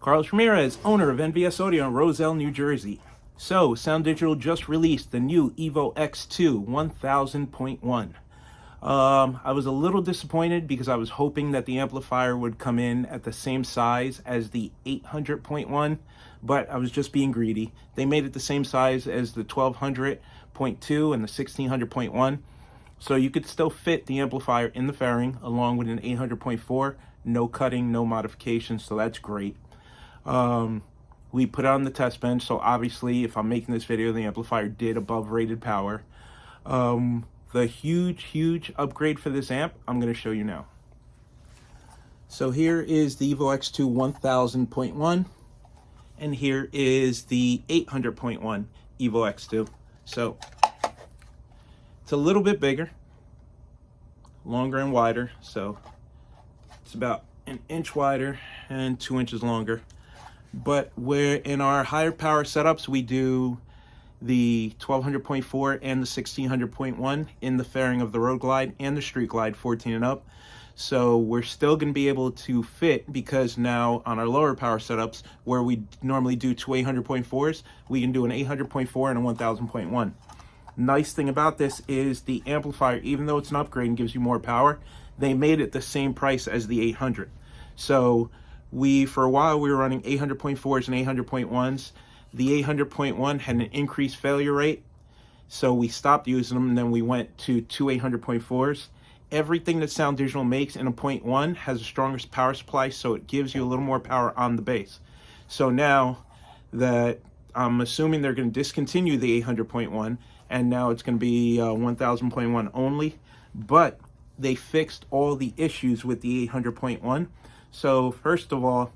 Carlos Ramirez, owner of NVS Audio in Roselle, New Jersey. So, Sound Digital just released the new evox2 1000.1. I was a little disappointed because I was hoping that the amplifier would come in at the same size as the 800.1, but I was just being greedy. They made it the same size as the 1200.2 and the 1600.1. So you could still fit the amplifier in the fairing along with an 800.4, no cutting, no modifications, so that's great. We put it on the test bench, so obviously if I'm making this video, the amplifier did above rated power. The huge upgrade for this amp, I'm going to show you now. So here is the evox2 1000.1, and here is the 800.1 evox2. So it's a little bit bigger, longer and wider, so it's about an inch wider and 2 inches longer. But we're in our higher power setups, we do the 1200.4 and the 1600.1 in the fairing of the Road Glide and the Street Glide 14 and up. So we're still going to be able to fit, because now on our lower power setups where we normally do two 800.4s, we can do an 800.4 and a 1000.1. Nice thing about this is the amplifier, even though it's an upgrade and gives you more power, they made it the same price as the 800. So for a while we were running 800.4s and 800.1s. The 800.1 had an increased failure rate, so we stopped using them, and then we went to two 800.4s. Everything that Sound Digital makes in a 0.1 has a stronger power supply, so it gives you a little more power on the bass. So now that I'm assuming they're going to discontinue the 800.1, and now it's going to be 1000.1 only, but they fixed all the issues with the 800.1. So first of all,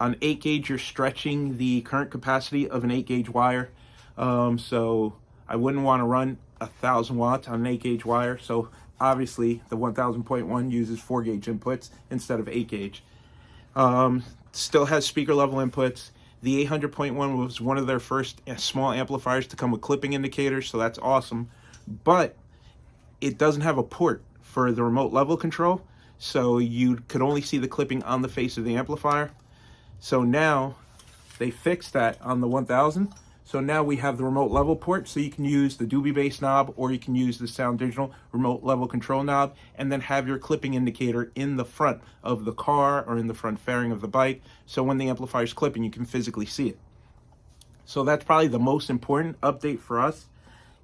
on 8 gauge, you're stretching the current capacity of an 8 gauge wire. So I wouldn't want to run 1000 watts on an 8 gauge wire. So obviously the 1000.1 uses 4 gauge inputs instead of 8 gauge. Still has speaker level inputs. The 800.1 was one of their first small amplifiers to come with clipping indicators, so that's awesome. But it doesn't have a port for the remote level control, so you could only see the clipping on the face of the amplifier. So now they fixed that on the 1000. So now we have the remote level port, so you can use the Doobie Bass knob, or you can use the Sound Digital remote level control knob, and then have your clipping indicator in the front of the car or in the front fairing of the bike. So when the amplifier is clipping, you can physically see it. So that's probably the most important update for us,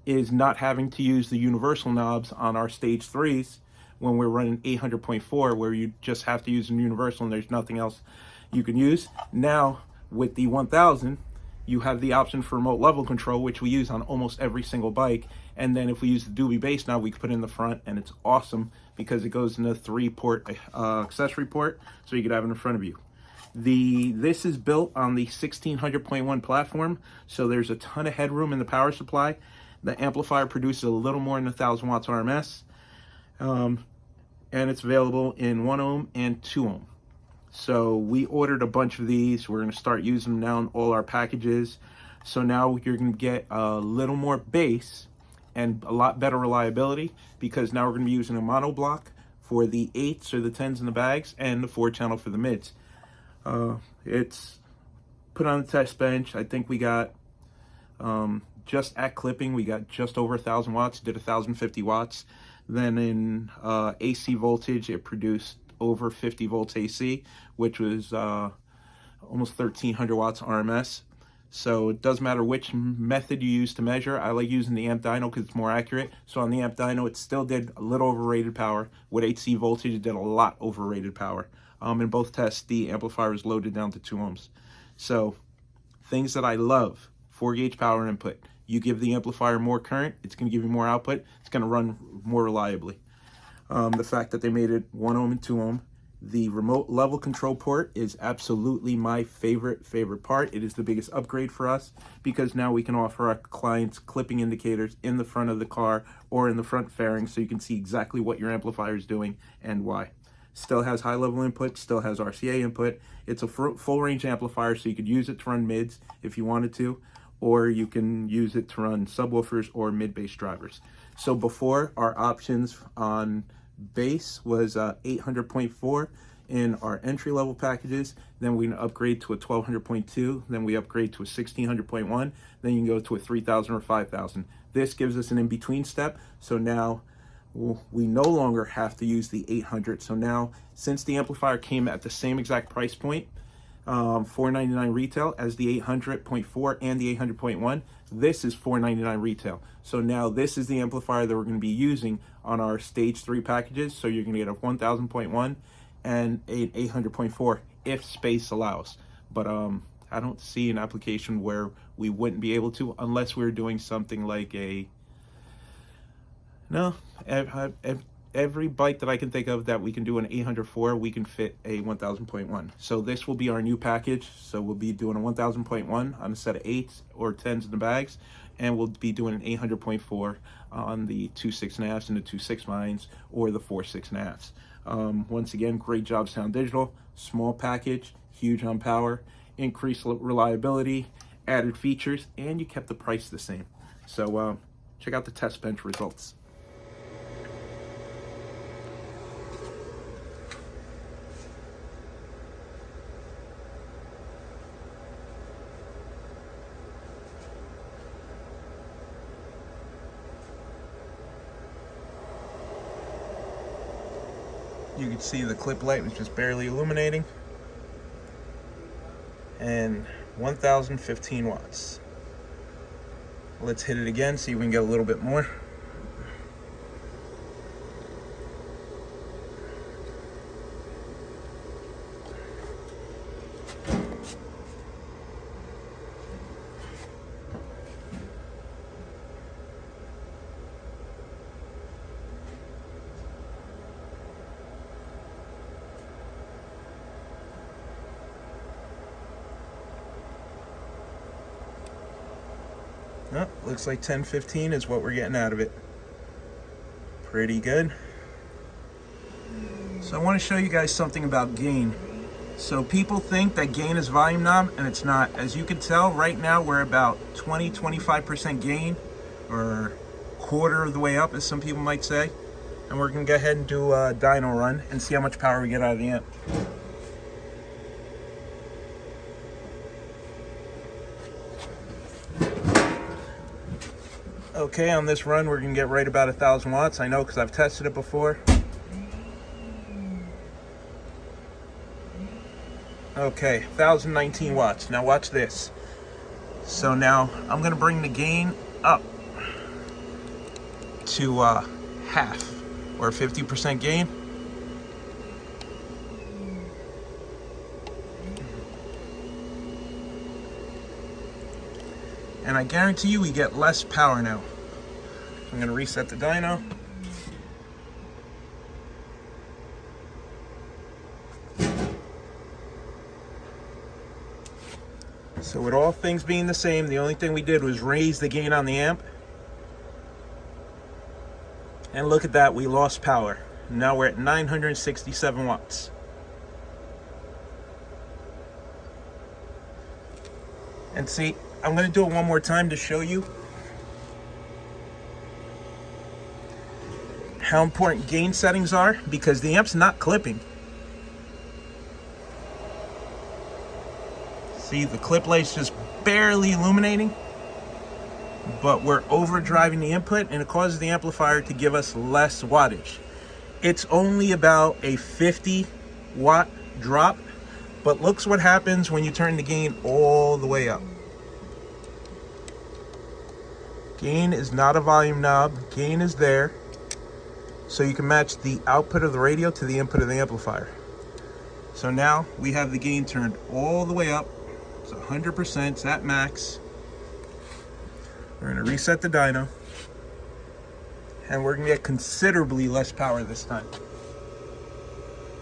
is not having to use the universal knobs on our stage 3s when we're running 800.4, where you just have to use a universal and there's nothing else you can use. Now with the 1000, you have the option for remote level control, which we use on almost every single bike. And then if we use the Doobie Bass knob, we can put it in the front, and it's awesome because it goes in a 3-port accessory port, so you could have it in front of you. This is built on the 1600.1 platform, so there's a ton of headroom in the power supply. The amplifier produces a little more than 1000 watts RMS, and it's available in 1 ohm and 2 ohm. So we ordered a bunch of these. We're going to start using them now in all our packages. So now you're going to get a little more bass and a lot better reliability, because now we're going to be using a mono block for the 8s or the 10s in the bags, and the 4-channel for the mids. It's put on the test bench. I think we got, just at clipping, we got just over 1000 watts, did 1050 watts. Then in AC voltage, it produced over 50 volts AC, which was almost 1300 watts RMS. So it doesn't matter which method you use to measure. I like using the amp dyno because it's more accurate. So on the amp dyno, it still did a little overrated power. With AC voltage, it did a lot overrated power. In both tests, the amplifier was loaded down to 2 ohms. So things that I love: 4 gauge power input. You give the amplifier more current, it's going to give you more output. It's going to run more reliably. The fact that they made it 1 ohm and 2 ohm. The remote level control port is absolutely my favorite part. It is the biggest upgrade for us, because now we can offer our clients clipping indicators in the front of the car or in the front fairing, so you can see exactly what your amplifier is doing and why. Still has high level input, still has RCA input. It's a full range amplifier, so you could use it to run mids if you wanted to, or you can use it to run subwoofers or mid bass drivers. So before, our options on bass was 800.4 in our entry level packages. Then we can upgrade to a 1200.2, then we upgrade to a 1600.1, then you can go to a 3000 or 5000. This gives us an in-between step, so now we no longer have to use the 800. So now, since the amplifier came at the same exact price point, $499 retail as the 800.4 and the 800.1, this is $499 retail. So now this is the amplifier that we're going to be using on our stage 3 packages. So you're going to get a 1000.1 and an 800.4 if space allows. But I don't see an application where we wouldn't be able to, unless we're doing something like a, no, every bike that I can think of that we can do an 804, we can fit a 1000.1. So this will be our new package. So we'll be doing a 1000.1 on a set of 8s or 10s in the bags, and we'll be doing an 800.4 on the 2 6.5s and the 2 6.9s or the 4 6.5s. Once again, great job Sound Digital. Small package, huge on power, increased reliability, added features, and you kept the price the same. So check out the test bench results. You can see the clip light was just barely illuminating, and 1015 watts. Let's hit it again, see if we can get a little bit more. Oh, looks like 1015 is what we're getting out of it. Pretty good. So I want to show you guys something about gain. So people think that gain is volume knob, and it's not. As you can tell, right now we're about 20-25% gain, or quarter of the way up, as some people might say. And we're going to go ahead and do a dyno run and see how much power we get out of the amp. Okay, on this run we're going to get right about 1000 watts. I know because I've tested it before. Okay, 1019 watts. Now watch this. So now I'm going to bring the gain up to half, or 50% gain. And I guarantee you we get less power now. I'm going to reset the dyno. So with all things being the same, the only thing we did was raise the gain on the amp. And look at that, we lost power. Now we're at 967 watts. And see, I'm going to do it one more time to show you how important gain settings are, because the amp's not clipping. See, the clip light's just barely illuminating, but we're overdriving the input, and it causes the amplifier to give us less wattage. It's only about a 50 watt drop, but look what happens when you turn the gain all the way up. Gain is not a volume knob. Gain is there so you can match the output of the radio to the input of the amplifier. So now we have the gain turned all the way up. It's 100%, it's at max. We're going to reset the dyno, and we're going to get considerably less power this time.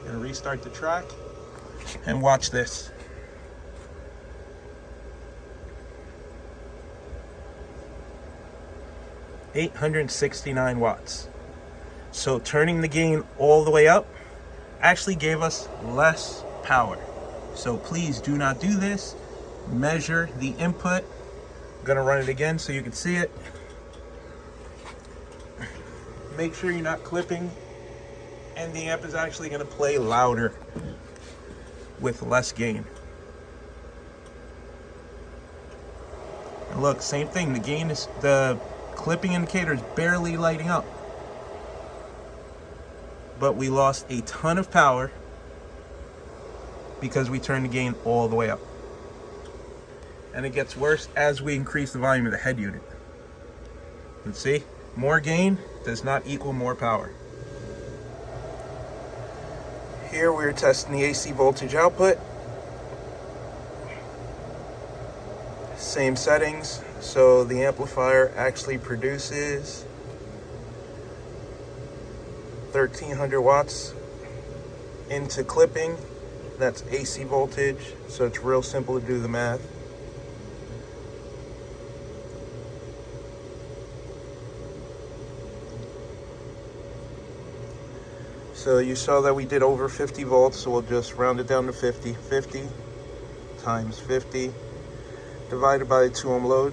Going to restart the track, and watch this. $869 watts. So turning the gain all the way up actually gave us less power. So please do not do this. Measure the input. I'm gonna run it again so you can see it. Make sure you're not clipping and the amp is actually going to play louder with less gain. And look, same thing, the clipping indicator is barely lighting up, but we lost a ton of power because we turned the gain all the way up. And it gets worse as we increase the volume of the head unit. Let's see, more gain does not equal more power. Here we're testing the AC voltage output. Same settings, so the amplifier actually produces 1300 watts into clipping. That's AC voltage, so it's real simple to do the math. So you saw that we did over 50 volts, so we'll just round it down to 50. 50 times 50 divided by the 2 ohm load.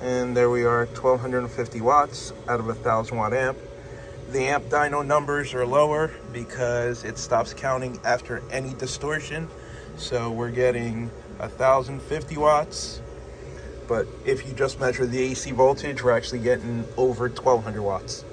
And there we are, 1250 watts out of a 1000 watt amp. The amp dyno numbers are lower because it stops counting after any distortion. So we're getting 1050 watts. But if you just measure the AC voltage, we're actually getting over 1200 watts.